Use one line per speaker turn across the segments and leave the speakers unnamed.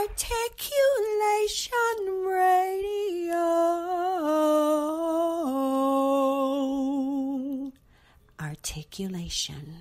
Articulation Radio. Articulation.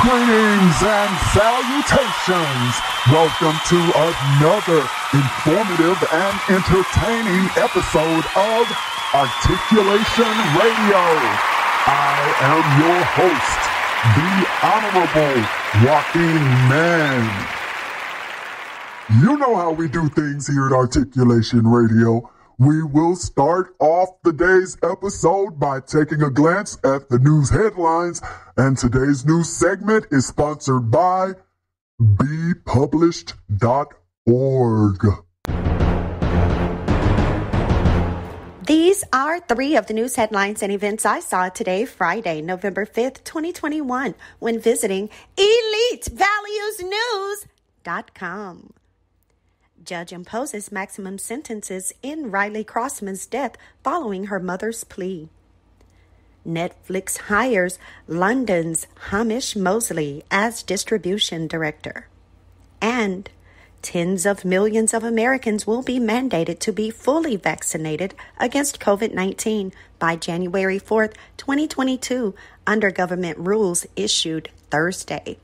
Greetings and salutations. Welcome to another informative and entertaining episode of Articulation Radio. I am your host, the Honorable Joaquin Man. You know how we do things here at Articulation Radio. We will start off the day's episode by taking a glance at the news headlines, and today's news segment is sponsored by bepublished.org.
These are three of the news headlines and events I saw today, Friday, November 5th, 2021, when visiting EliteValuesNews.com. Judge imposes maximum sentences in Riley Crossman's death following her mother's plea. Netflix hires London's Hamish Mosley as distribution director. And tens of millions of Americans will be mandated to be fully vaccinated against COVID-19 by January 4th, 2022, under government rules issued Thursday.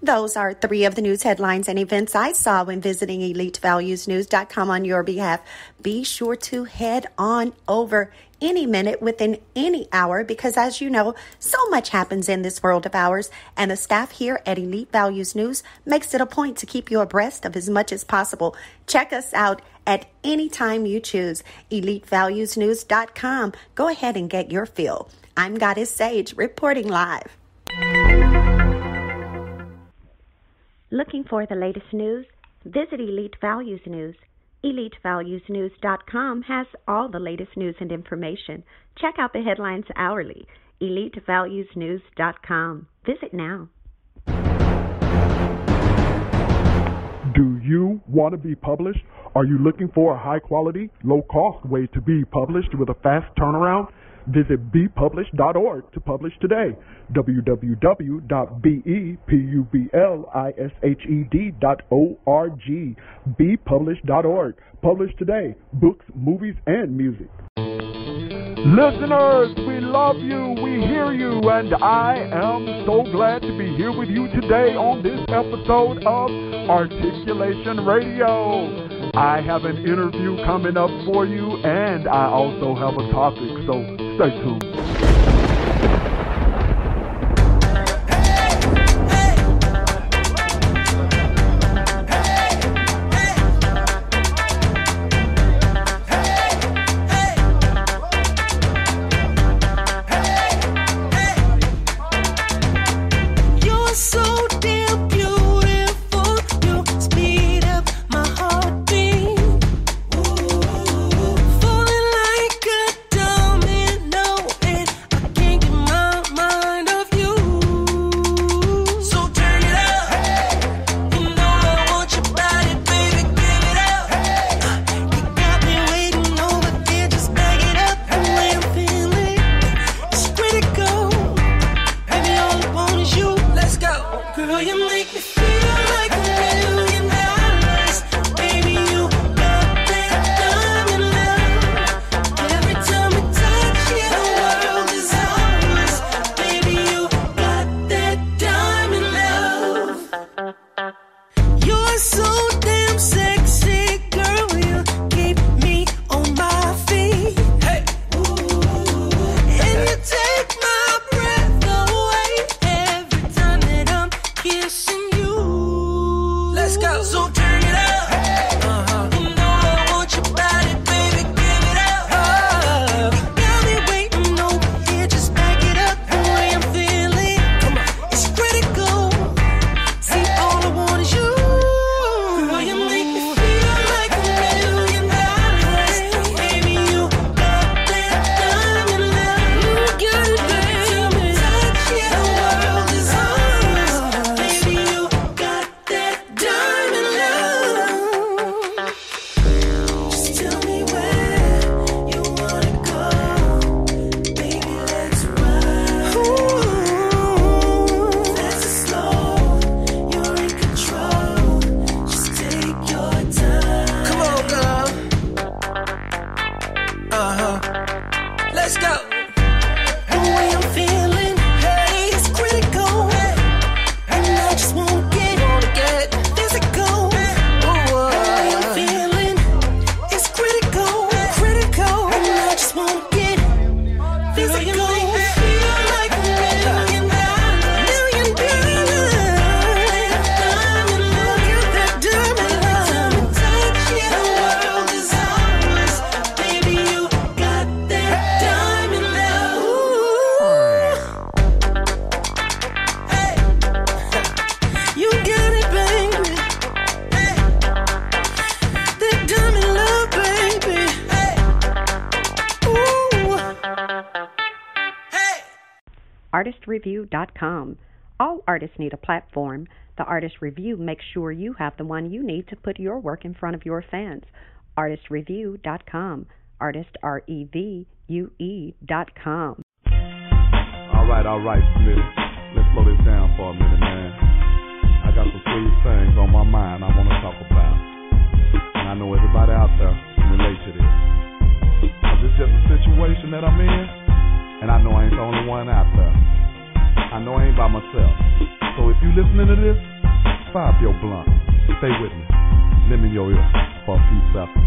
Those are three of the news headlines and events I saw when visiting EliteValuesNews.com on your behalf. Be sure to head on over any minute within any hour because, as you know, so much happens in this world of ours, and the staff here at Elite Values News makes it a point to keep you abreast of as much as possible. Check us out at any time you choose. EliteValuesNews.com. Go ahead and get your fill. I'm Goddess Sage, reporting live. Looking for the latest news? Visit Elite Values News. EliteValuesNews.com has all the latest news and information. Check out the headlines hourly. EliteValuesNews.com. Visit now.
Do you want to be published? Are you looking for a high-quality, low-cost way to be published with a fast turnaround? Visit bepublished.org to publish today. www.bepublished.org. bepublished.org. Publish today. Books, movies, and music. Listeners, we love you, we hear you, and I am so glad to be here with you today on this episode of Articulation Radio. I have an interview coming up for you, and I also have a topic, so stay tuned.
Falling like a domino, and I can't get my
ARTistreview.com. All artists need a platform. The Artist Review makes sure you have the one you need to put your work in front of your fans. ARTistreview.com. Artist, REVUE.com.
All right, Smitty. Let's slow this down for a minute, man. I got some serious things on my mind I want to talk about. And I know everybody out there can relate to this. This is just a situation that I'm in, and I know I ain't the only one out there. I know I ain't by myself. So if you listening to this, fire up your blunt. Stay with me. Lend me your ear for a few seconds.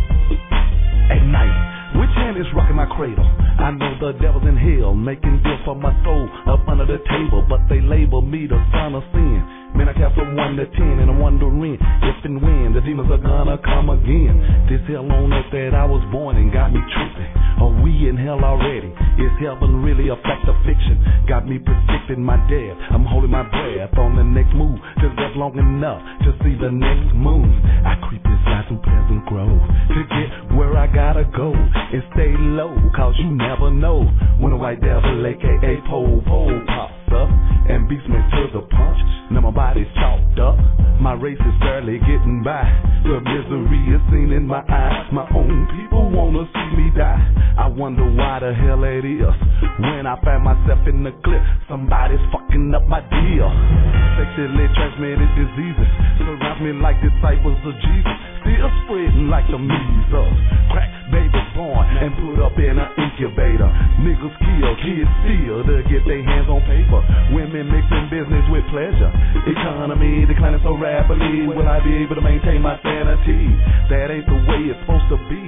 At night, which hand is rocking my cradle? I know the devil's in hell, making deals for my soul up under the table, but they label me the son of sin. Man, I count from 1 to 10, and I'm wondering if and when the demons are gonna come again. This hell on earth that I was born in got me tripping. Are we in hell already? Is heaven really a fact of fiction? Got me predicting my death. I'm holding my breath on the next move, just left long enough to see the next move. I creep inside some Pleasant Grove to get where I gotta go and stay low, cause you never know when a white devil, aka pole, pops up and beats me to the punch. Now my body's chalked up, my race is barely getting by. The misery is seen in my eyes. My own people wanna see me die. I wonder why the hell it is. When I find myself in the clip, somebody's fucking up my deal. Sexually transmitted diseases surround me like disciples of Jesus, still spreading like the measles. Crack babies born and put up in an incubator. Niggas kill, kids steal to get their hands on paper. Women mixing business with pleasure. Economy declining so rapidly. Will I be able to maintain my sanity? That ain't the way it's supposed to be.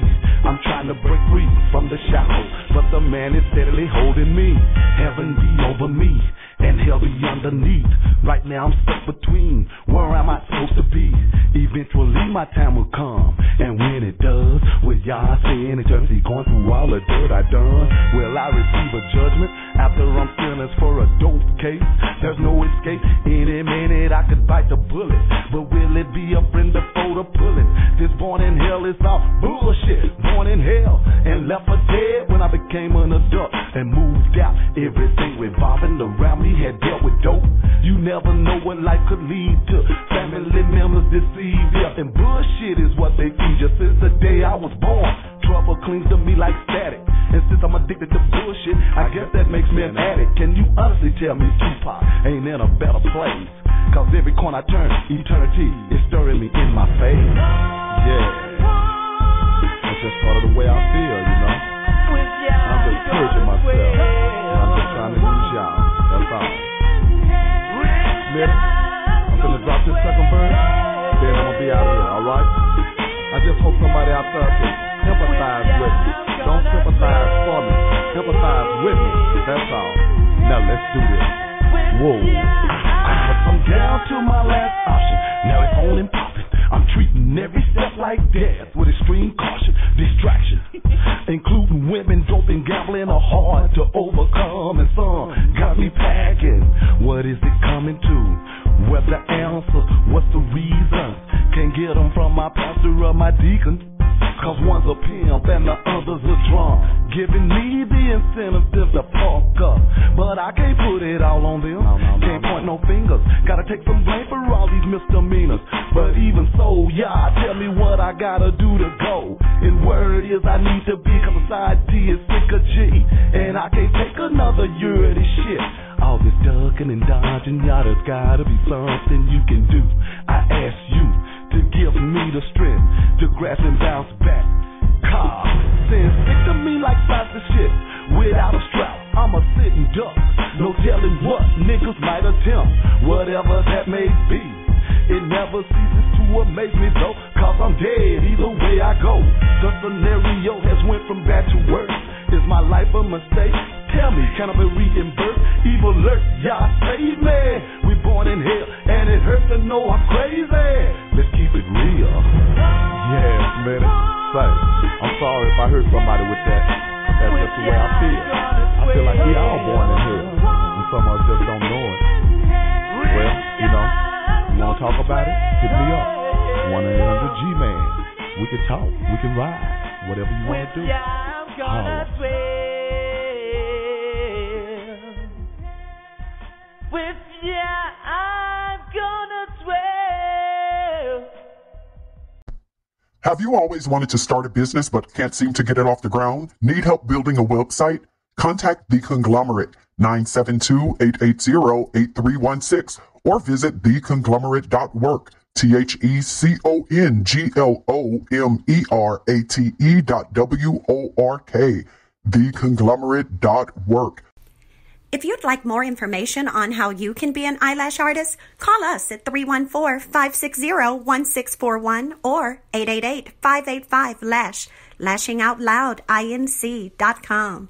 I'm trying to break free from the shackles, but the man is steadily holding me. Heaven be over me and hell be underneath. Right now I'm stuck between. Where am I supposed to be? Eventually my time will come, and when it does, will y'all sin eternity going through all the dirt I done? Will I receive a judgment after I'm sentenced for a dope case? There's no escape. Any minute I could bite the bullet, but will it be a friend before the bullet? This born in hell is all bullshit. Born in hell and left for dead when I became an adult and moved out. Everything revolving around me had dealt with dope. You never know what life could lead to. Family members deceive you, and bullshit is what they feed you. Since the day I was born, trouble clings to me like static. And since I'm addicted to bullshit, I guess that makes me an addict. Can you honestly tell me Tupac ain't in a better place? Cause every corner I turn, eternity is stirring me in my face.
Yeah, that's just part of the way I feel, you know. I'm just purging myself. I'm just trying to reach out. That's all. Smith, I'm gonna drop this second verse, then I'm gonna be out of here, alright? I just hope somebody out there can sympathize with me. Don't sympathize for me. Sympathize with me. That's all. Now let's do this. Whoa.
I'm down to my last option. Now it's on and popping. I'm treating every step like death with extreme caution. Distraction, including women, dope and gambling, are hard to overcome, and some got me packing. What is it coming to? What's the answer? What's the reason? Can't get them from my pastor or my deacon. Cause one's a pimp and the other's a drunk, giving me the incentive to fuck up. But I can't put it all on them. Can't point no fingers. Gotta take some blame for all these misdemeanors. But even so, yeah, tell me what I gotta do to go. And word is I need to be, cause society is sick of G. And I can't take another year of this shit. All this ducking and dodging, y'all, there's gotta be something you can do. I ask you to give me the strength to grasp and bounce back. Cause sin stick to me like sausage shit without a strap. I'm a sitting duck, no telling what niggas might attempt, whatever that may be. It never ceases to amaze me though, cause I'm dead either way I go. The scenario has went from bad to worse. Is my life a mistake? Tell me, can I be reimbursed? Evil lurk, y'all save me. We born in hell, and it hurts to know I'm crazy. Let's keep it real.
Yes, man. Say, I'm sorry if I hurt somebody with that. That's just the way I feel. I feel like we all born in hell, and some of us just don't know it. Well, you know, you want to talk about it? Hit me up. 1-800-G-MAN. We can talk. We can ride. Whatever you want to do.
Have you always wanted to start a business but can't seem to get it off the ground? Need help building a website? Contact The Conglomerate 972-880-8316 or visit theconglomerate.work. TheConglomerate.work. Theconglomerate.work.
If you'd like more information on how you can be an eyelash artist, call us at 314-560-1641 or 888-585-LASH, LashingOutLoudInc.com.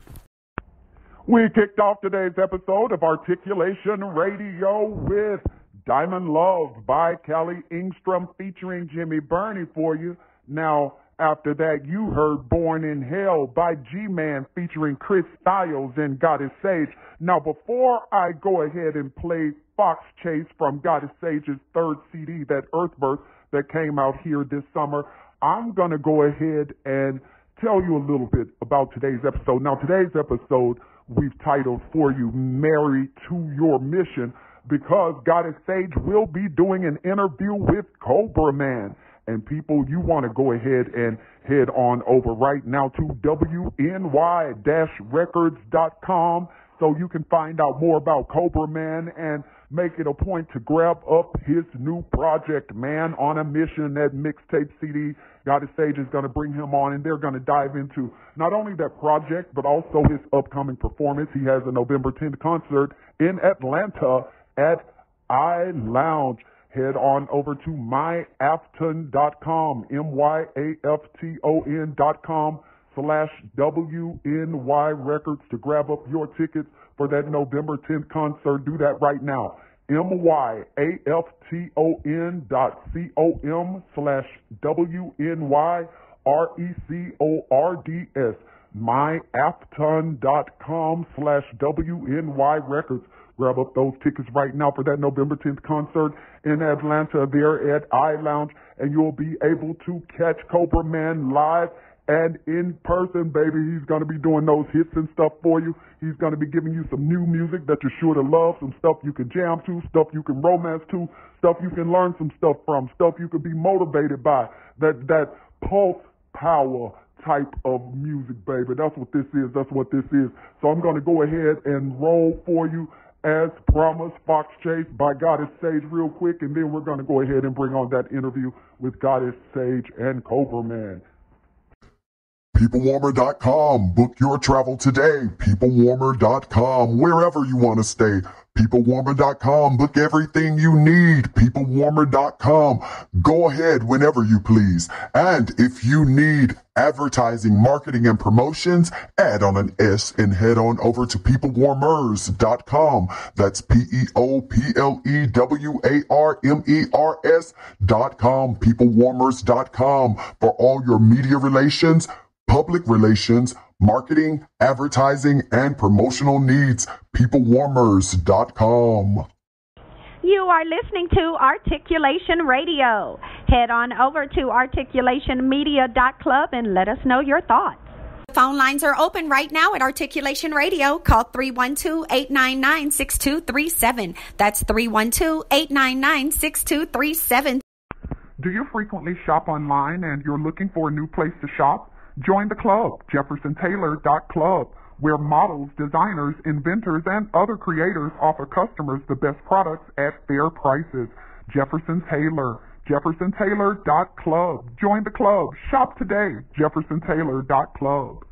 We kicked off today's episode of Articulation Radio with Diamond Love by Kelly Engstrom featuring Jimmy Burney for you. Now, after that, you heard Born in Hell by G-Man featuring Chris Styles and Goddess Sage. Now, before I go ahead and play Fox Chase from Goddess Sage's third CD, that Earthbirth, that came out here this summer, I'm going to go ahead and tell you a little bit about today's episode. Now, today's episode we've titled for you, Married to Your Mission, because Goddess Sage will be doing an interview with Kobra Man. And people, you want to go ahead and head on over right now to WNY-records.com so you can find out more about Kobra Man and make it a point to grab up his new project, Man on a Mission, that mixtape CD. Goddess Sage is going to bring him on, and they're going to dive into not only that project, but also his upcoming performance. He has a November 10th concert in Atlanta at iLounge. Head on over to myafton.com, myafton.com/WNY Records to grab up your tickets for that November 10th concert. Do that right now. myafton.com/WNY RECORDS. myafton.com/WNY Records. Grab up those tickets right now for that November 10th concert in Atlanta there at iLounge, and you'll be able to catch Kobra Man live and in person, baby. He's going to be doing those hits and stuff for you. He's going to be giving you some new music that you're sure to love, some stuff you can jam to, stuff you can romance to, stuff you can learn some stuff from, stuff you can be motivated by, that pulse power type of music, baby. That's what this is. That's what this is. So I'm going to go ahead and roll for you, as promised, Fox Chase by Goddess Sage real quick, and then we're going to go ahead and bring on that interview with Goddess Sage and Kobra Man.
PeopleWarmer.com. Book your travel today. PeopleWarmer.com. Wherever you want to stay. PeopleWarmer.com. Book everything you need. PeopleWarmer.com. Go ahead whenever you please. And if you need advertising, marketing, and promotions, add on an S and head on over to PeopleWarmers.com. That's PeopleWarmers.com. PeopleWarmers.com for all your media relations, public relations, marketing, advertising, and promotional needs. PeopleWarmers.com.
You are listening to Articulation Radio. Head on over to articulationmedia.club and let us know your thoughts. Phone lines are open right now at Articulation Radio. Call 312-899-6237. That's 312-899-6237.
Do you frequently shop online and you're looking for a new place to shop? Join the club, JeffersonTaylor.club, where models, designers, inventors, and other creators offer customers the best products at fair prices. Jefferson Taylor, JeffersonTaylor.club. Join the club. Shop today, JeffersonTaylor.club.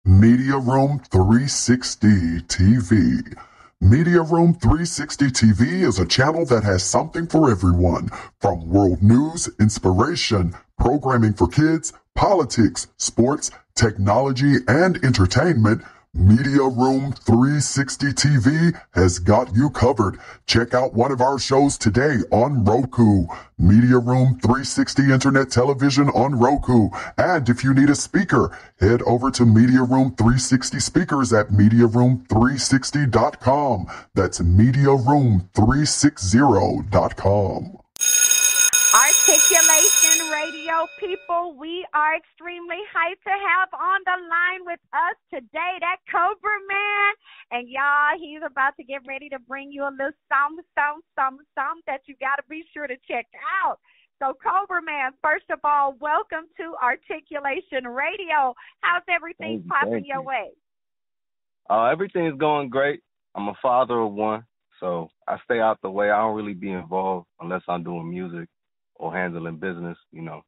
Media Room 360 TV. Media Room 360 TV is a channel that has something for everyone, from world news, inspiration, programming for kids, politics, sports, technology, and entertainment. Media Room 360 TV has got you covered. Check out one of our shows today on Roku. Media Room 360 Internet Television on Roku. And if you need a speaker, head over to Media Room 360 Speakers at MediaRoom360.com. That's MediaRoom360.com.
Articulation Radio people, we are extremely hyped to have on the line with us today that Kobra man. And y'all, he's about to get ready to bring you a little something that you got to be sure to check out. So Kobra man, first of all, welcome to Articulation Radio. How's everything popping your way?
Everything's going great. I'm a father of one, so I stay out the way. I don't really be involved unless I'm doing music or handling business, you know.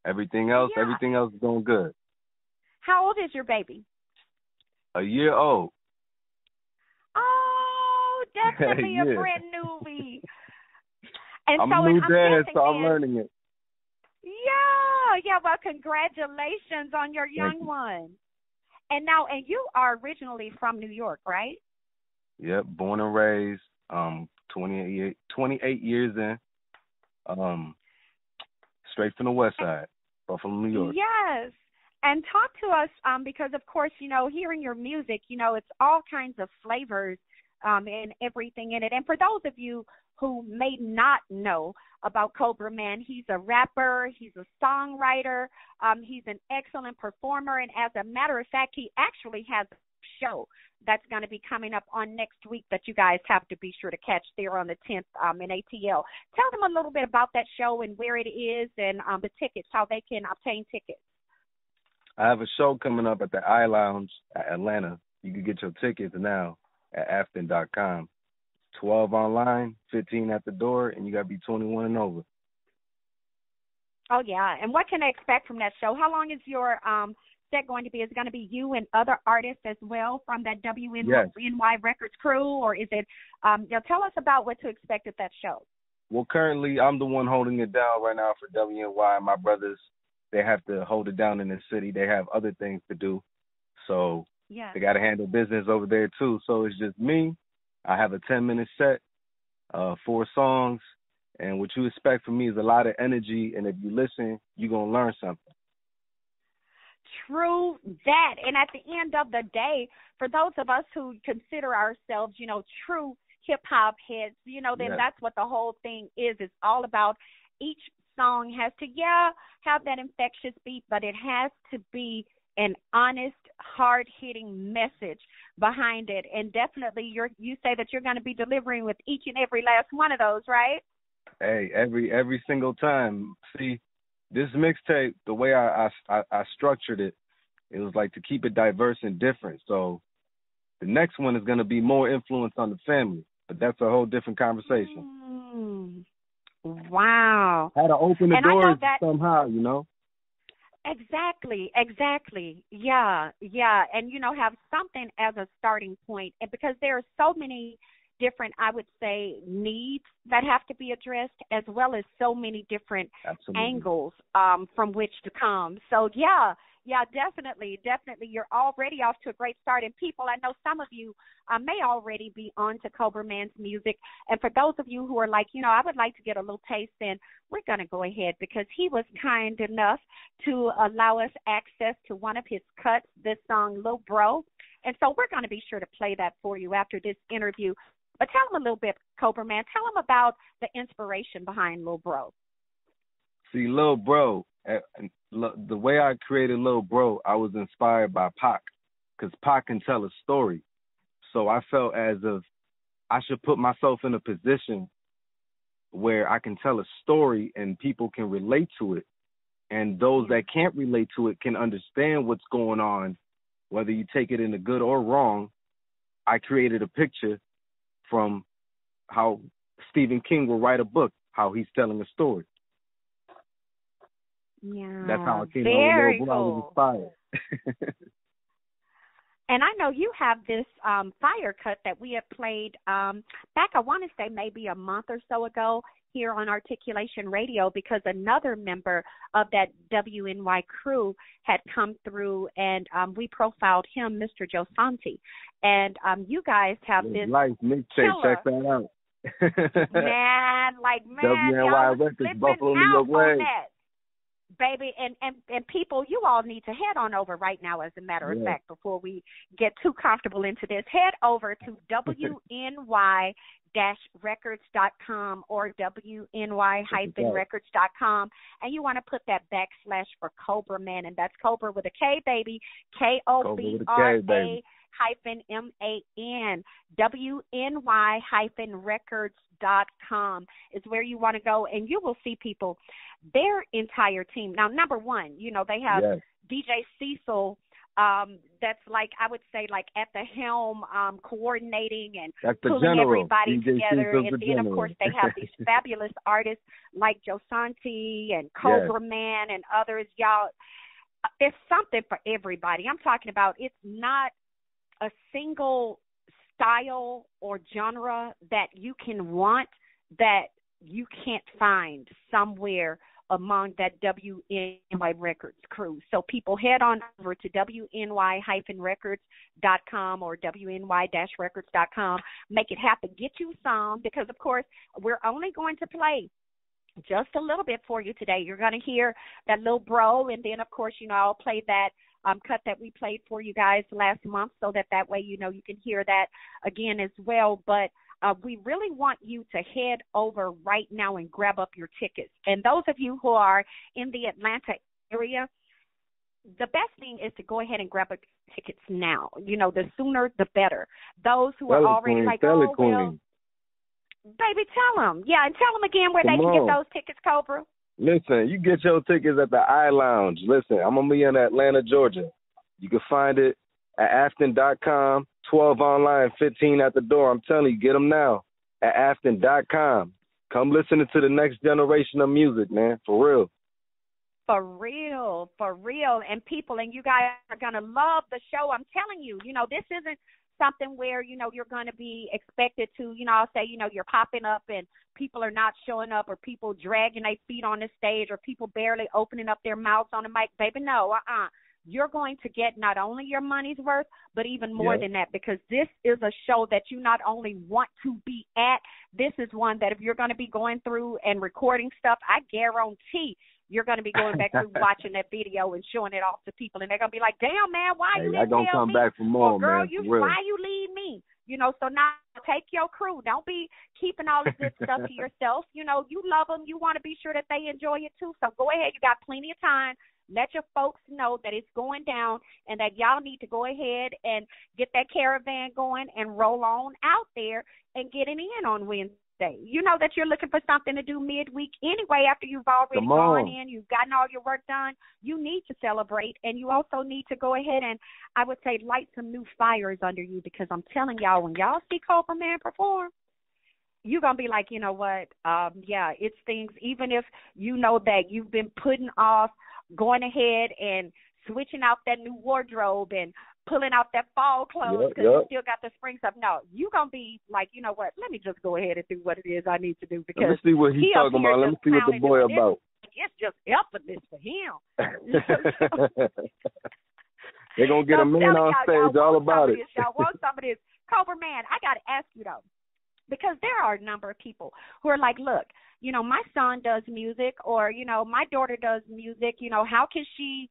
Everything else is going good.
How old is your baby?
A year old.
Oh, definitely a brand newbie. And
I'm
so,
a new dad, so I'm learning it.
Yeah. Well, congratulations on your young one. And you are originally from New York, right?
Yep, born and raised, 28 years in. Straight from the west side, Buffalo, New York.
Yes. And talk to us, because, of course, hearing your music, it's all kinds of flavors and everything in it. And for those of you who may not know about Kobra Man, he's a rapper, he's a songwriter, he's an excellent performer. And as a matter of fact, he actually has a show that's going to be coming up on next week that you guys have to be sure to catch there on the 10th in ATL. Tell them a little bit about that show and where it is and the tickets, how they can obtain tickets.
I have a show coming up at the iLounge at Atlanta. You can get your tickets now at afton.com. 12 online, 15 at the door, and you got to be 21 and over.
Oh, yeah. And what can they expect from that show? How long is your set going to be? Is it going to be you and other artists as well from that WNY Records crew, or is it tell us about what to expect at that show.
Well, currently I'm the one holding it down right now for WNY. My brothers, they have to hold it down in the city. They have other things to do, so they got to handle business over there too. So it's just me. I have a 10-minute set, 4 songs, and what you expect from me is a lot of energy, and if you listen, you're going to learn something.
True that. And at the end of the day, for those of us who consider ourselves, true hip-hop heads, then that's what the whole thing is. It's all about each song has to, have that infectious beat, but it has to be an honest, hard-hitting message behind it. And definitely you say that you're going to be delivering with each and every last one of those, right?
Hey, every single time. See, this mixtape, the way I structured it, it was like to keep it diverse and different. So the next one is going to be more influence on the family, but that's a whole different conversation.
Wow.
How to open the doors somehow,
Exactly. Yeah. And, have something as a starting point. And because there are so many different, I would say, needs that have to be addressed, as well as so many different angles from which to come. So,
Yeah, definitely. You're already off to a great start. And people, I know some of you may already be on to Kobra Man's music. And for those of you who are like, I would like to get a little taste in, we're going to go ahead because he was kind enough to allow us access to one of his cuts, this song, Lil Bro. And so we're going to be sure to play that for you after this interview. But tell him a little bit, Kobra Man. Tell him about the inspiration behind Lil Bro.
See, Lil Bro, the way I created Lil Bro, I was inspired by Pac, because Pac can tell a story. So I felt as if I should put myself in a position where I can tell a story and people can relate to it. And those that can't relate to it can understand what's going on, whether you take it in the good or wrong. I created a picture from how Stephen King will write a book, how he's telling a story.
Yeah,
that's how I came
very
on
cool.
I was inspired.
And I know you have this fire cut that we have played back, I want to say maybe a month or so ago here on Articulation Radio, because another member of that WNY crew had come through and we profiled him, Mr. Joe Santi. And you guys have this
life mixtape. Check that out.
man,
WNY Records, Buffalo, New York way.
Baby, and people, you all need to head on over right now, as a matter of fact, before we get too comfortable into this. Head over to WNY-records.com or WNY-records.com, and you want to put that / for Kobra Man, and that's Kobra with a K, baby, KOBRA -MAN. WNY-records.com is where you want to go, and you will see people, their entire team. Now, number one, they have DJ Cecil, that's like, I would say, like at the helm, coordinating and pulling everybody together. And then, of course, they have these fabulous artists like Joe Santi and Kobra Man and others. Y'all, there's something for everybody. I'm talking about, it's not a single style or genre that you can want that you can't find somewhere among that WNY Records crew. So people, head on over to WNY-records.com or WNY-records.com. Make it happen. Get you some, because, of course, we're only going to play just a little bit for you today. You're going to hear that Lil Bro, and then, of course, I'll play that cut that we played for you guys last month, so that way, you can hear that again as well. But we really want you to head over right now and grab up your tickets. And those of you who are in the Atlanta area, the best thing is to go ahead and grab up tickets now. The sooner the better. Those who are already like, oh, well, baby, tell them. Yeah, and tell them again where they can get those tickets, Kobra.
Listen, you get your tickets at the I Lounge. Listen, I'm going to be in Atlanta, Georgia. You can find it at Afton.com, 12 online, 15 at the door. I'm telling you, get them now at Afton.com. Come listen to the next generation of music, man, for real.
For real. And people, and you guys are going to love the show. I'm telling you, this isn't something where, you're going to be expected to, I'll say, you're popping up and people are not showing up, or people dragging their feet on the stage, or people barely opening up their mouths on the mic. Baby, no, You're going to get not only your money's worth, but even more than that, because this is a show that you not only want to be at, this is one that if you're going to be going through and recording stuff, I guarantee you're going to be going back through watching that video and showing it off to people, and they're going to be like, damn, man, why you didn't tell me?
I'm going to come back for more,
or, girl,
man,
why you leave me? So now take your crew. Don't be keeping all the good stuff to yourself. You love them. You want to be sure that they enjoy it too. So go ahead. You got plenty of time. Let your folks know that it's going down and that y'all need to go ahead and get that caravan going and roll on out there and get it in on Wednesday. You know that you're looking for something to do midweek anyway after you've already gone in, you've gotten all your work done. You need to celebrate, and you also need to go ahead and, I would say, light some new fires under you, because I'm telling y'all, when y'all see Kobra Man perform, you're going to be like, you know what, it's things, even if you know that you've been putting off going ahead and switching out that new wardrobe and pulling out that fall clothes because you still got the spring stuff. No, you're going to be like, you know what, let me just go ahead and do what it is I need to do, because
let me see what he's talking about. Let me see what the boy about.
it's just effortless for him.
They're going to get a man on stage all about it.
Y'all want some of this. Kobra, man, I got to ask you, though, because there are a number of people who are like, look, my son does music, or, my daughter does music. How can she,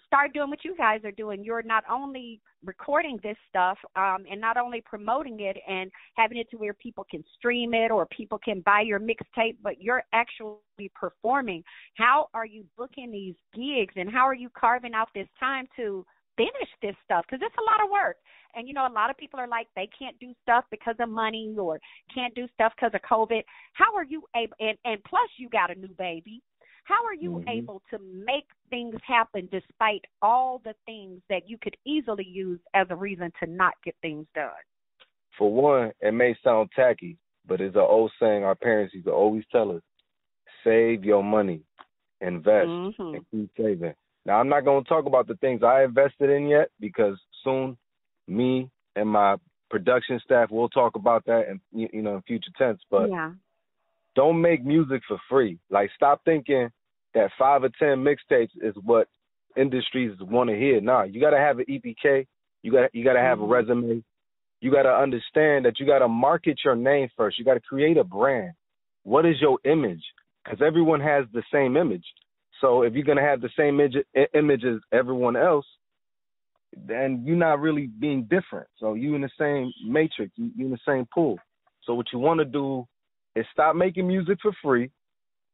start doing what you guys are doing? You're not only recording this stuff and not only promoting it and having it to where people can stream it or people can buy your mixtape, but you're actually performing. How are you booking these gigs, and how are you carving out this time to finish this stuff? Because it's a lot of work. And, a lot of people are like, they can't do stuff because of money or can't do stuff because of COVID. How are you able, and plus you got a new baby, how are you able to make things happen despite all the things that you could easily use as a reason to not get things done?
For one, it may sound tacky, but it's an old saying our parents used to always tell us: save your money, invest, and keep saving. Now, I'm not going to talk about the things I invested in yet, because soon me and my production staff will talk about that in future tense. But don't make music for free. Like, stop thinking that 5 or 10 mixtapes is what industries want to hear. Nah, you got to have an EPK. You got to have a resume. You got to understand that you got to market your name first. You got to create a brand. What is your image? Because everyone has the same image. So if you're going to have the same image as everyone else, then you're not really being different. So you in the same matrix. You in the same pool. So what you want to do is stop making music for free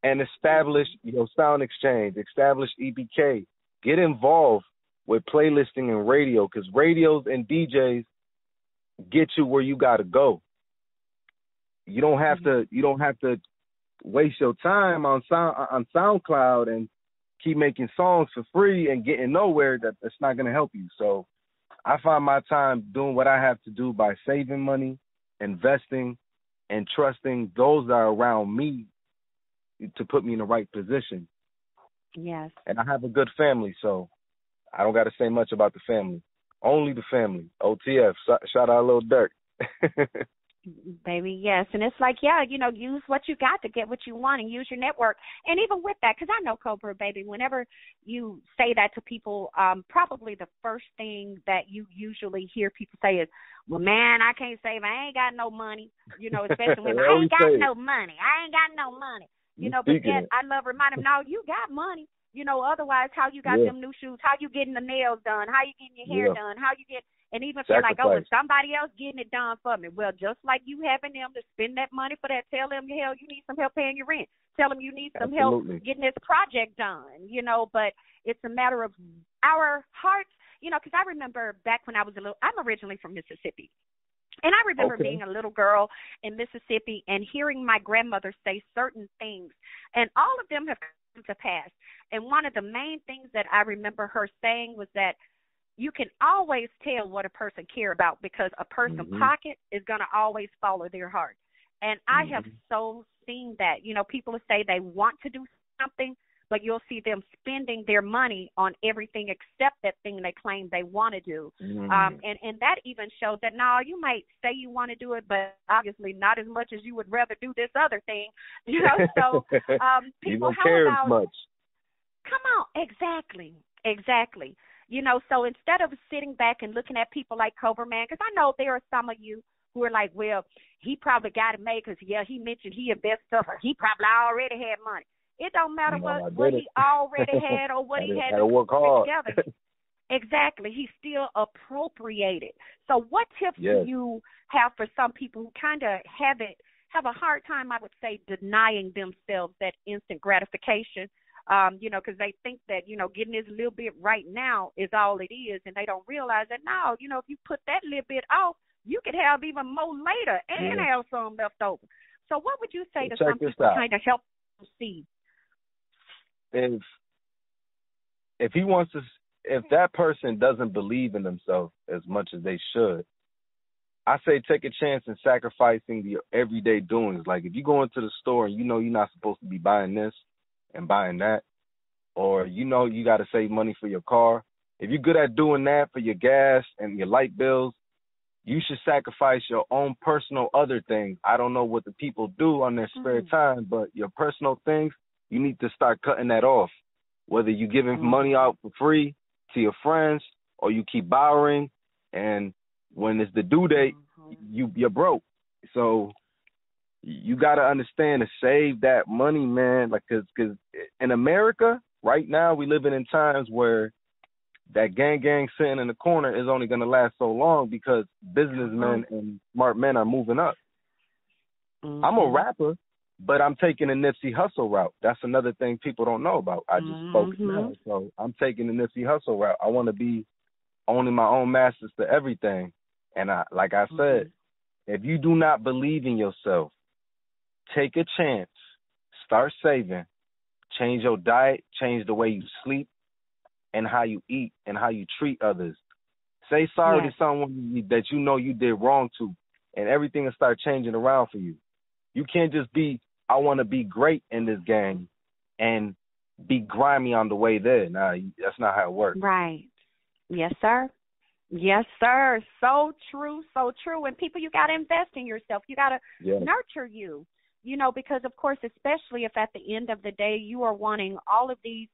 and establish, sound exchange, establish EPK. Get involved with playlisting and radio, because radios and DJs get you where you got to go. You don't have to waste your time on SoundCloud and keep making songs for free and getting nowhere. That's not going to help you. So I find my time doing what I have to do by saving money, investing, and trusting those that are around me to put me in the right position.
Yes.
And I have a good family, so I don't got to say much about the family. Only the family. OTF. Shout out Lil Durk.
Baby, yes. And it's like, use what you got to get what you want and use your network. And even with that, because I know, Kobra, baby, whenever you say that to people, probably the first thing that you usually hear people say is, well, man, I can't save. I ain't got no money. Especially when I ain't got no money. I ain't got no money. But yet I love reminding them, no, you got money. Otherwise, how you got them new shoes? How you getting the nails done? How you getting your hair done? How you get, and even feel like, oh, is somebody else getting it done for me? Well, just like you having them to spend that money for that, tell them, hell, you need some help paying your rent. Tell them you need some help getting this project done, but it's a matter of our hearts, because I remember back when I was I'm originally from Mississippi. And I remember being a little girl in Mississippi and hearing my grandmother say certain things, and all of them have come to pass. And one of the main things that I remember her saying was that you can always tell what a person cares about, because a person's pocket is going to always follow their heart. And I have so seen that. People say they want to do something, but you'll see them spending their money on everything except that thing they claim they want to do. And that even shows that, no, you might say you want to do it, but obviously not as much as you would rather do this other thing. So people,
you don't care as much.
Come on, exactly. So instead of sitting back and looking at people like Kobra, man, because I know there are some of you who are like, well, he probably got it made because, he mentioned he invested stuff, or he probably already had money. It don't matter what he already had or what he had to
work hard
together. Exactly. He still appropriated. So what tips do you have for some people who kind of have a hard time, I would say, denying themselves that instant gratification? Because they think that, getting this little bit right now is all it is, and they don't realize that, no, if you put that little bit off, you could have even more later and have some left over. So what would you say to some people to kind of help them see?
If that person doesn't believe in themselves as much as they should, I say take a chance in sacrificing the everyday doings. Like, if you go into the store and you're not supposed to be buying this and buying that, or you got to save money for your car, if you're good at doing that for your gas and your light bills, you should sacrifice your own personal other things. I don't know what the people do on their spare time, but your personal things, you need to start cutting that off. Whether you giving money out for free to your friends or you keep borrowing, and when it's the due date, you're broke. So you got to understand to save that money, man. Like, cause in America right now, we living in times where that gang sitting in the corner is only going to last so long because businessmen and smart men are moving up. I'm a rapper, but I'm taking the Nipsey Hussle route. That's another thing people don't know about. I just spoke now. So I'm taking the Nipsey Hussle route. I want to be owning my own masters to everything. And like I said, if you do not believe in yourself, take a chance, start saving, change your diet, change the way you sleep and how you eat and how you treat others. Say sorry to someone that you know you did wrong to, and everything will start changing around for you. You can't just be, I want to be great in this game and be grimy on the way there. Nah, that's not how it works.
Right. Yes, sir. Yes, sir. So true, so true. And people, you got to invest in yourself. You got to nurture you, you know, because, of course, especially if at the end of the day you are wanting all of these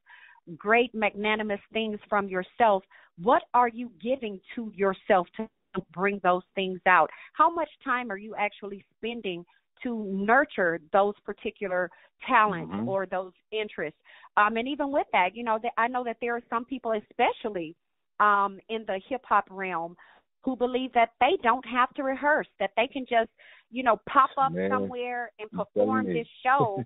great, magnanimous things from yourself, what are you giving to yourself to bring those things out? How much time are you actually spending to nurture those particular talents or those interests? And even with that, you know, I know that there are some people, especially in the hip-hop realm, who believe that they don't have to rehearse, that they can just, you know, pop up somewhere and perform this show.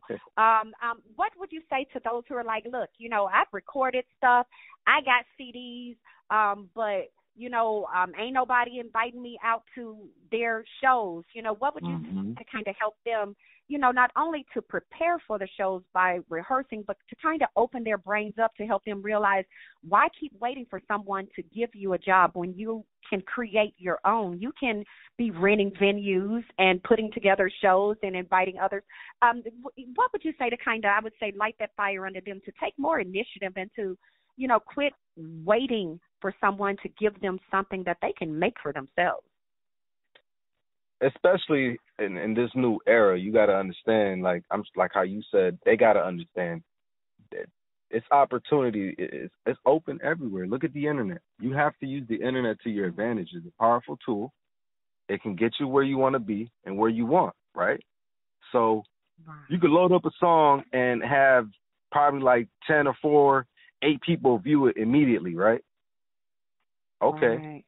What would you say to those who are like, look, you know, I've recorded stuff, I got CDs, but, you know, ain't nobody inviting me out to their shows? You know, what would you say to kind of help them, you know, not only to prepare for the shows by rehearsing, but to kind of open their brains up to help them realize, why keep waiting for someone to give you a job when you can create your own? You can be renting venues and putting together shows and inviting others. What would you say to kind of, I would say, light that fire under them to take more initiative and to, you know, quit waiting for someone to give them something that they can make for themselves?
Especially in this new era, you got to understand, like how you said, they got to understand that it's opportunity. It's open everywhere. Look at the internet. You have to use the internet to your advantage. It's a powerful tool. It can get you where you want to be and where you want, right? So you could load up a song and have probably like 10 or 8 people view it immediately, right? Okay. Right.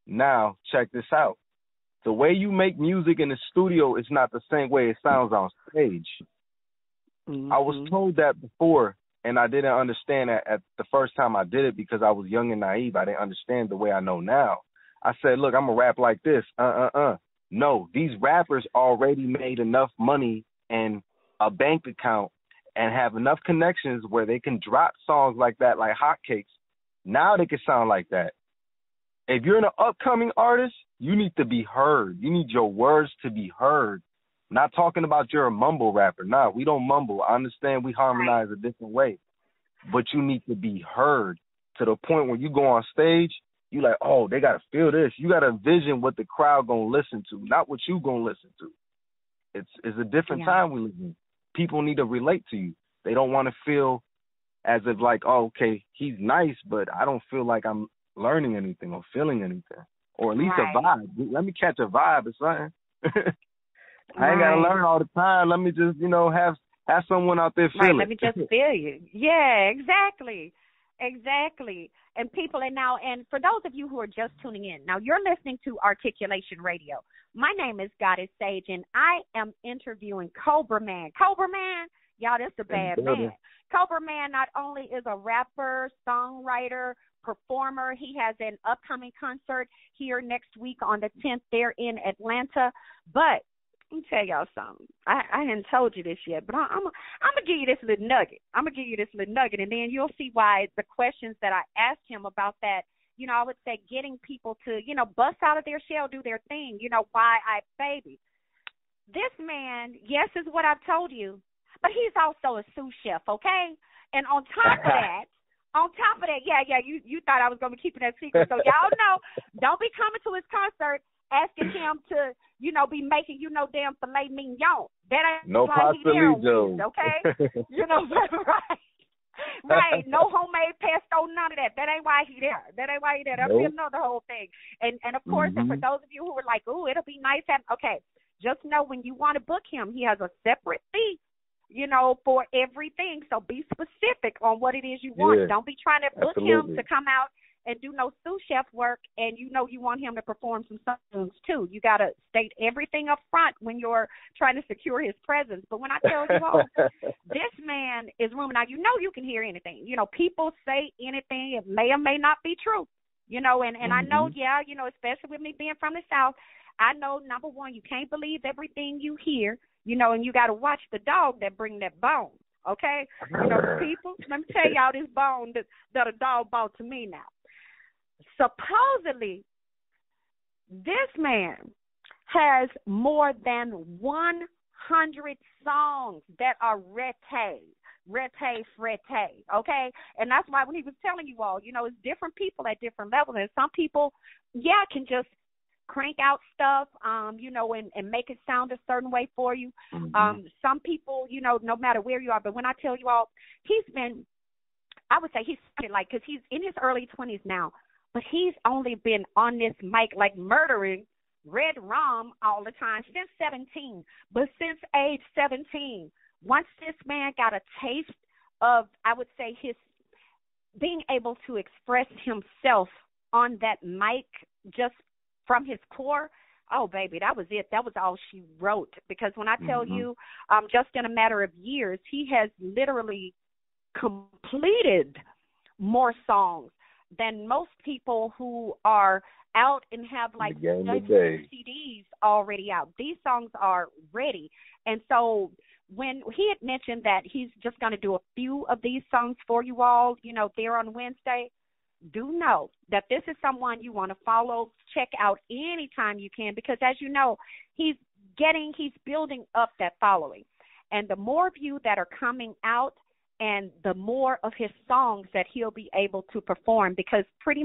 Now, check this out. The way you make music in the studio is not the same way it sounds on stage. I was told that before, and I didn't understand that at the first time I did it because I was young and naive. I didn't understand the way I know now. I said, look, I'm going to rap like this. No, these rappers already made enough money and a bank account and have enough connections where they can drop songs like that like hotcakes. Now they can sound like that. If you're an upcoming artist, you need to be heard. You need your words to be heard. Not talking about you're a mumble rapper. Nah, we don't mumble. I understand we harmonize a different way. But you need to be heard to the point where you go on stage, you like, oh, they got to feel this. You got to envision what the crowd going to listen to, not what you going to listen to. It's a different time we live in. People need to relate to you. They don't want to feel as if like, oh, okay, he's nice, but I don't feel like I'm learning anything or feeling anything, or at least a vibe. Let me catch a vibe or something. I ain't got to learn all the time. Let me just, you know, have someone out there feel it.
Let me just feel you. Yeah, exactly. Exactly. And people, and for those of you who are just tuning in, now you're listening to Articulation Radio. My name is Goddess Sage, and I am interviewing Kobra Man. Kobra Man, y'all, this is a bad man. Kobra Man not only is a rapper, songwriter, performer. He has an upcoming concert here next week on the 10th there in Atlanta. But let me tell y'all something. I hadn't told you this yet, but I'm going to give you this little nugget. And then you'll see why the questions that I asked him about that, you know, I would say getting people to, you know, bust out of their shell, do their thing, you know, why I baby. This man, yes, is what I've told you, but he's also a sous chef, okay? And on top of that, you thought I was going to be keeping that secret. So y'all know, don't be coming to his concert asking him to, be making, damn filet mignon. That ain't
no
why he there, okay? Right. Right. No homemade pesto, none of that. That ain't why he there. That'll be another whole thing. And of course, and for those of you who were like, ooh, it'll be nice having, okay, just know when you want to book him, he has a separate fee, for everything. So be specific on what it is you want.
Yeah,
don't be trying to book him to come out and do no sous chef work, and you want him to perform some songs too. You got to state everything up front when you're trying to secure his presence. But when I tell you all, this man is rooming. Now, you can hear anything. People say anything. It may or may not be true, and I know, especially with me being from the South, I know, number one, you can't believe everything you hear, and you got to watch the dog that bring that bone, okay? People, let me tell y'all this bone that a dog brought to me now. Supposedly, this man has more than 100 songs that are frette, okay? And that's why when he was telling you all, it's different people at different levels. And some people, can just crank out stuff, and make it sound a certain way for you. Some people, no matter where you are, but when I tell you all, I would say he's like, because he's in his early 20s now, but he's only been on this mic like murdering Red Rum all the time since 17. But since age 17, once this man got a taste of, I would say, his being able to express himself on that mic just from his core, oh, baby, that was it. That was all she wrote. Because when I tell you, just in a matter of years, he has literally completed more songs than most people who are out and have like CDs already out. These songs are ready. And so when he had mentioned that he's just going to do a few of these songs for you all, there on Wednesday, do know that this is someone you want to follow, check out anytime you can, because as you know, he's building up that following. And the more of you that are coming out, and the more of his songs that he'll be able to perform, because pretty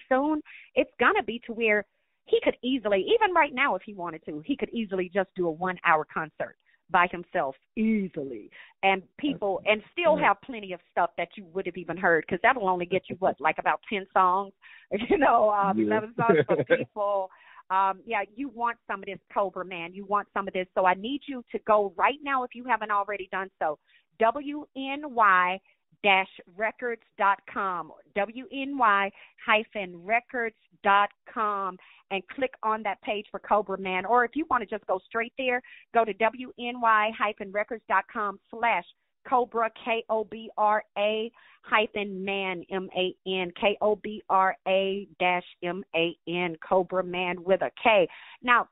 soon it's going to be to where he could easily, even right now if he wanted to, he could easily just do a 1-hour concert by himself easily, and people, and still have plenty of stuff that you would have even heard, because that'll only get you like about 10 songs, 11 songs for people. You want some of this, Kobra, man. You want some of this. So I need you to go right now, if you haven't already done so, WNY-records.com, WNY-records.com, and click on that page for Kobra Man. Or if you want to just go straight there, go to WNY-records.com/Kobra, Kobra-man, M-A-N, Kobra-man, Kobra Man with a K. Now,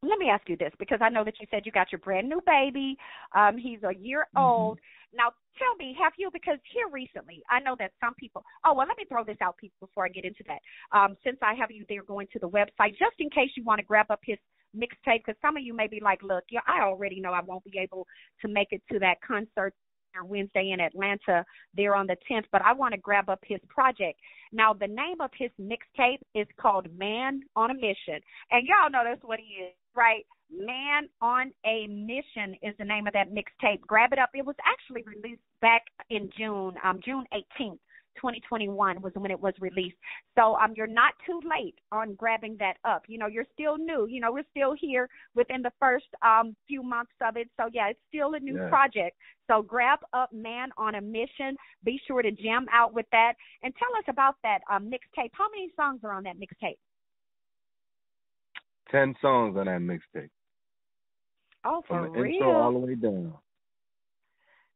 let me ask you this, because I know that you said you got your brand new baby. He's a year old. Now, tell me, have you, because here recently, I know that some people, let me throw this out, people, before I get into that. Since I have you there going to the website, just in case you want to grab up his mixtape, because some of you may be like, look, I already know I won't be able to make it to that concert Wednesday in Atlanta there on the 10th, but I want to grab up his project. Now, the name of his mixtape is called Man on a Mission, and y'all know that's what he is, right? Man on a Mission is the name of that mixtape. Grab it up. It was actually released back in June 18th. 2021 was when it was released. So you're not too late on grabbing that up. You're still new. We're still here within the first few months of it. So, it's still a new project. So grab up Man on a Mission. Be sure to jam out with that. And tell us about that mixtape. How many songs are on that mixtape?
10 songs on that mixtape.
Oh, for
From the
real?
intro all the way down.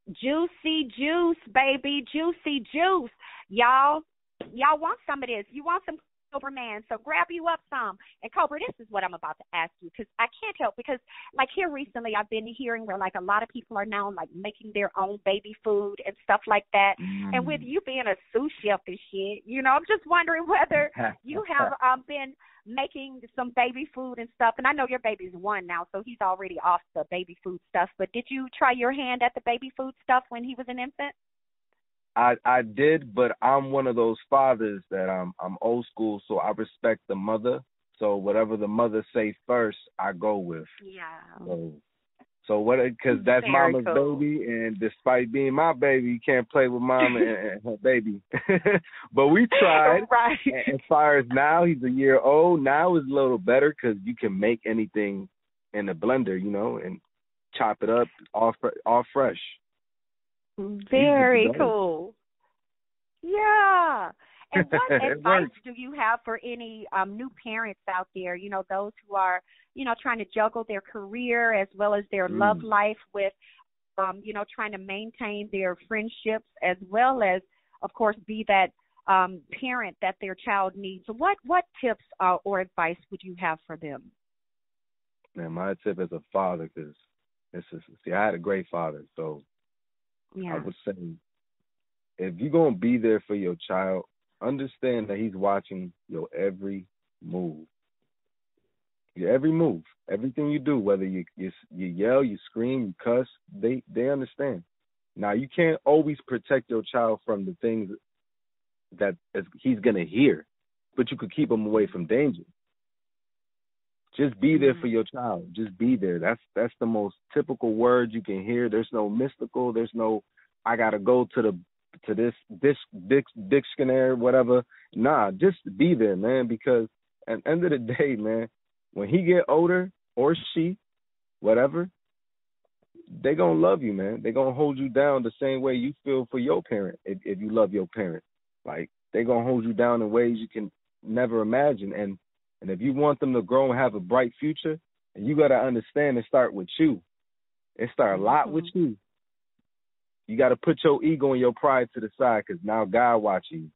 Juicy juice, baby. Juicy juice. Y'all want some of this. You want some Kobra Man, so grab you up some. And Kobra, this is what I'm about to ask you, because I can't help, because like here recently I've been hearing where like a lot of people are now like making their own baby food and stuff like that. And with you being a sous chef and shit, I'm just wondering whether you have been making some baby food and stuff. And I know your baby's 1 now, so he's already off the baby food stuff. But did you try your hand at the baby food stuff when he was an infant?
I did, but I'm one of those fathers that I'm old school, so I respect the mother. So whatever the mother say first, I go with.
Yeah.
So what? Because that's
Very
mama's
cool.
baby, and despite being my baby, you can't play with mama and her baby. But we tried.
Right.
And as far as now, he's a year old. Now it's a little better because you can make anything in a blender, you know, and chop it up all fresh.
Very cool. Yeah. And what advice
works.
do you have for any new parents out there, you know, those who are, you know, trying to juggle their career as well as their love life with, you know, trying to maintain their friendships as well as, of course, be that parent that their child needs? What tips or advice would you have for them?
Man, my tip as a father, because I had a great father, so
yeah.
I would say if you're going to be there for your child, understand that he's watching your every move. Your every move. Everything you do, whether you yell, you scream, you cuss, they understand. Now, you can't always protect your child from the things that he's going to hear, but you could keep him away from danger. Just be there for your child. Just be there. That's the most typical word you can hear. There's no mystical. There's no I got to go to this dictionary, whatever. Nah, just be there, man, because at the end of the day, man, when he get older or she, whatever, they going to love you, man. They going to hold you down the same way you feel for your parent if you love your parent. Like, they going to hold you down in ways you can never imagine. And if you want them to grow and have a bright future, and you got to understand it start with you. It start a lot with you. You got to put your ego and your pride to the side because now God watching you.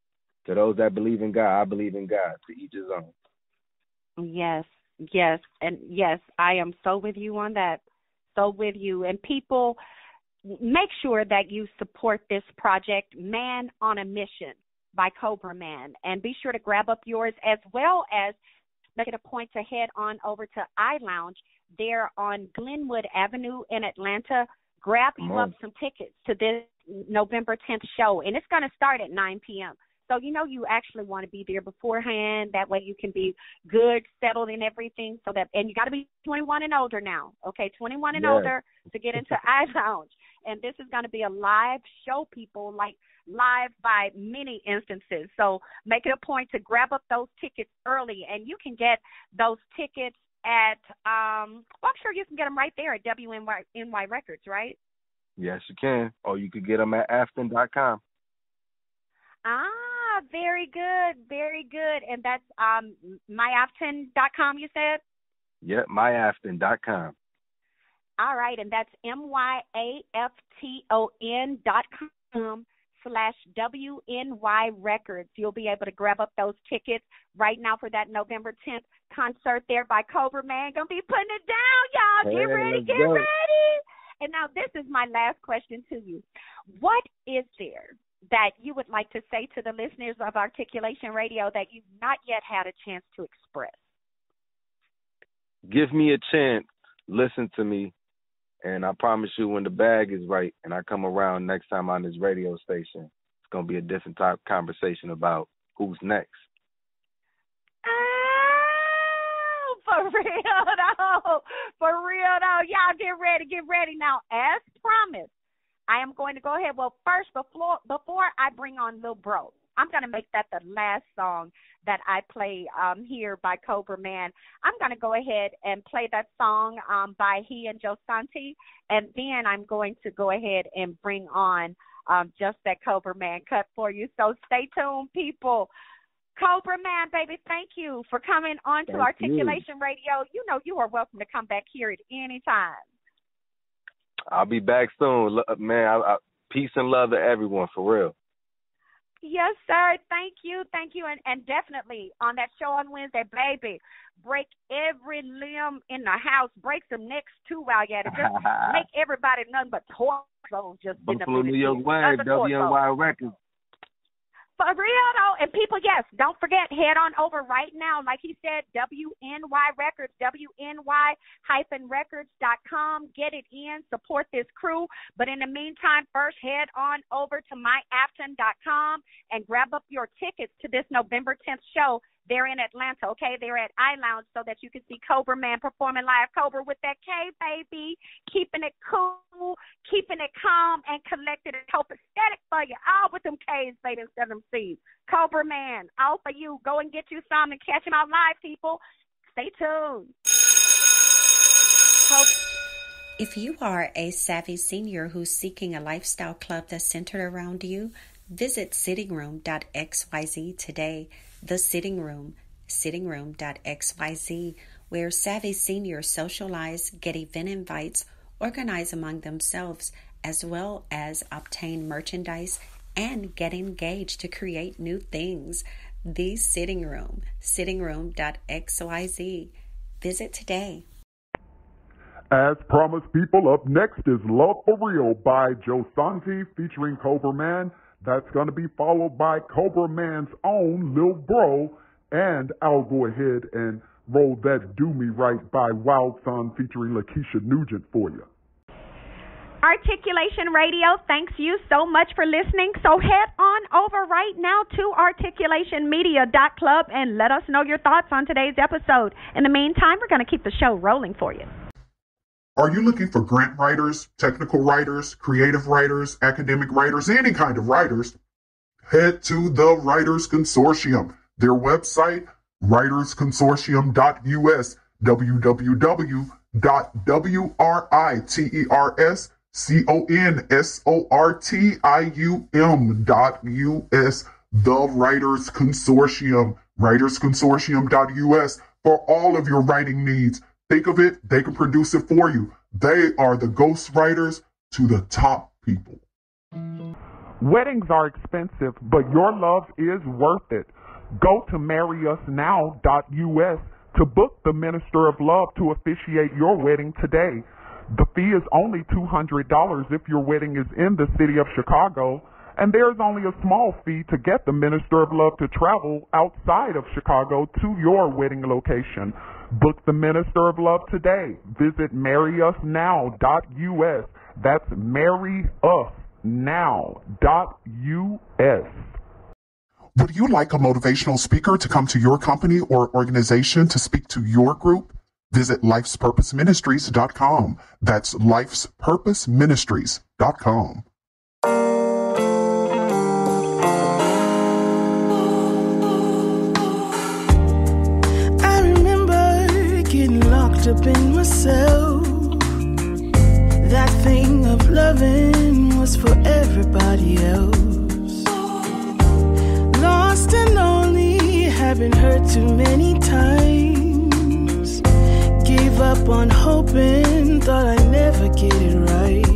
To those that believe in God, I believe in God. To each his own.
Yes, and yes, I am so with you on that. So with you. And people, make sure that you support this project, Man on a Mission by Kobra Man. And be sure to grab up yours as well as make it a point to head on over to iLounge there on Glenwood Avenue in Atlanta. Grab you up some tickets to this November 10th show, and it's going to start at 9 p.m. So, you know, you actually want to be there beforehand. That way you can be good, settled in everything. And you got to be 21 and older now, okay, 21 and older to get into iLounge. And this is going to be a live show, people, like live by many instances. So make it a point to grab up those tickets early, and you can get those tickets at, I'm sure you can get them right there at WNY Records, right?
Yes, you can. Or you could get them at Afton.com.
Ah, very good, very good. And that's myafton.com, you said?
Yep, myafton.com.
All right, and that's myafton.com/WNY Records. You'll be able to grab up those tickets right now for that November 10th concert there by Kobra Man. Gonna be putting it down, y'all. Get ready, get ready. And now this is my last question to you. What is there that you would like to say to the listeners of Articulation Radio that you've not yet had a chance to express?
Give me a chance. Listen to me. And I promise you, when the bag is right and I come around next time on this radio station, it's going to be a different type of conversation about who's next.
Oh, for real, though. For real, though. Y'all get ready. Now, as promised, I am going to go ahead. Well, first, before I bring on Lil Bro, I'm going to make that the last song that I play here by Kobra Man. I'm going to go ahead and play that song by he and Joe Santi, and then I'm going to go ahead and bring on just that Kobra Man cut for you. So stay tuned, people. Kobra Man, baby, thank you for coming on to Articulation Radio. You know you are welcome to come back here at any time.
I'll be back soon. Man, peace and love to everyone, for real.
Yes, sir. Thank you. And definitely on that show on Wednesday, baby, break every limb in the house. Break some necks, too, while you're at it. Just make everybody nothing but torsos just in the
Buffalo, New York way, WNY Records.
For real, though. And people, yes, don't forget, head on over right now. Like he said, WNY Records, WNY-records.com. Get it in. Support this crew. But in the meantime, first head on over to myafton.com and grab up your tickets to this November 10th show They're in Atlanta, okay? They're at iLounge so that you can see Kobra Man performing live. Kobra with that K, baby, keeping it cool, keeping it calm and collected and copacetic for you. All with them K's, baby, instead of them C's. Kobra Man, all for you. Go and get you some and catch him out live, people. Stay tuned.
If you are a savvy senior who's seeking a lifestyle club that's centered around you, visit sittingroom.xyz today. The Sitting Room, sittingroom.xyz, where savvy seniors socialize, get event invites, organize among themselves, as well as obtain merchandise and get engaged to create new things. The Sitting Room, sittingroom.xyz. Visit today.
As promised, people, up next is Love for Real by Joe Santi featuring Kobra Man. That's going to be followed by Kobra Man's own Lil Bro. And I'll go ahead and roll that Do Me Right by Wild Son featuring Lakeisha Nugent for you.
Articulation Radio, thanks you so much for listening. So head on over right now to articulationmedia.club and let us know your thoughts on today's episode. In the meantime, we're going to keep the show rolling for you.
Are you looking for grant writers, technical writers, creative writers, academic writers, any kind of writers? Head to the Writers Consortium. Their website, writersconsortium.us, www.writersconsortium.us, the Writers Consortium, writersconsortium.us, for all of your writing needs. Think of it, they can produce it for you. They are the ghost writers to the top people.
Weddings are expensive, but your love is worth it. Go to marryusnow.us to book the Minister of Love to officiate your wedding today. The fee is only $200 if your wedding is in the city of Chicago, and there's only a small fee to get the Minister of Love to travel outside of Chicago to your wedding location. Book the Minister of Love today. Visit marryusnow.us. That's marryusnow.us.
Would you like a motivational speaker to come to your company or organization to speak to your group? Visit lifespurposeministries.com. That's lifespurposeministries.com.
Up in myself, that thing of loving was for everybody else. Lost and lonely, having hurt too many times. Gave up on hoping, thought I'd never get it right.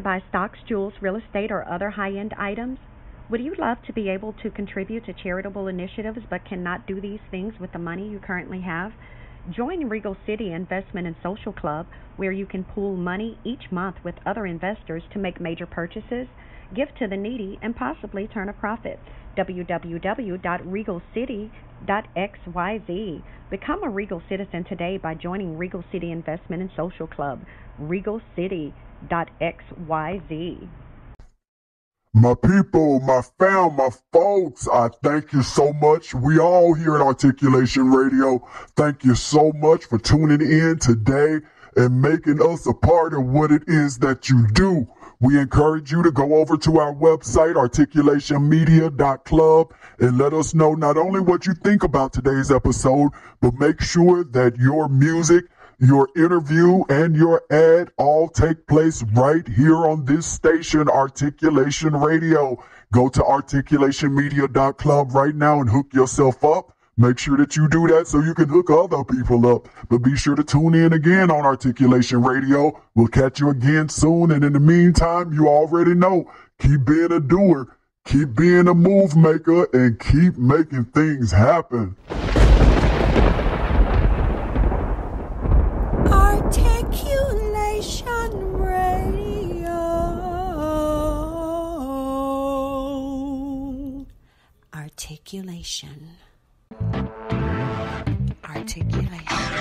buy stocks, jewels, real estate, or other high-end items? Would you love to be able to contribute to charitable initiatives but cannot do these things with the money you currently have? Join Regal City Investment and Social Club, where you can pool money each month with other investors to make major purchases, give to the needy, and possibly turn a profit. www.regalcity.xyz. Become a Regal citizen today by joining Regal City Investment and Social Club. regalcity.xyz.
My people, my fam, my folks, I thank you so much. We all here at Articulation Radio, thank you so much for tuning in today and making us a part of what it is that you do. We encourage you to go over to our website, articulationmedia.club, and let us know not only what you think about today's episode, but make sure that your music, your interview, and your ad all take place right here on this station, Articulation Radio. Go to articulationmedia.club right now and hook yourself up. Make sure that you do that so you can hook other people up. But be sure to tune in again on Articulation Radio. We'll catch you again soon. And in the meantime, you already know, keep being a doer, keep being a move maker, and keep making things happen.
Articulation Radio. Articulation. Articulation.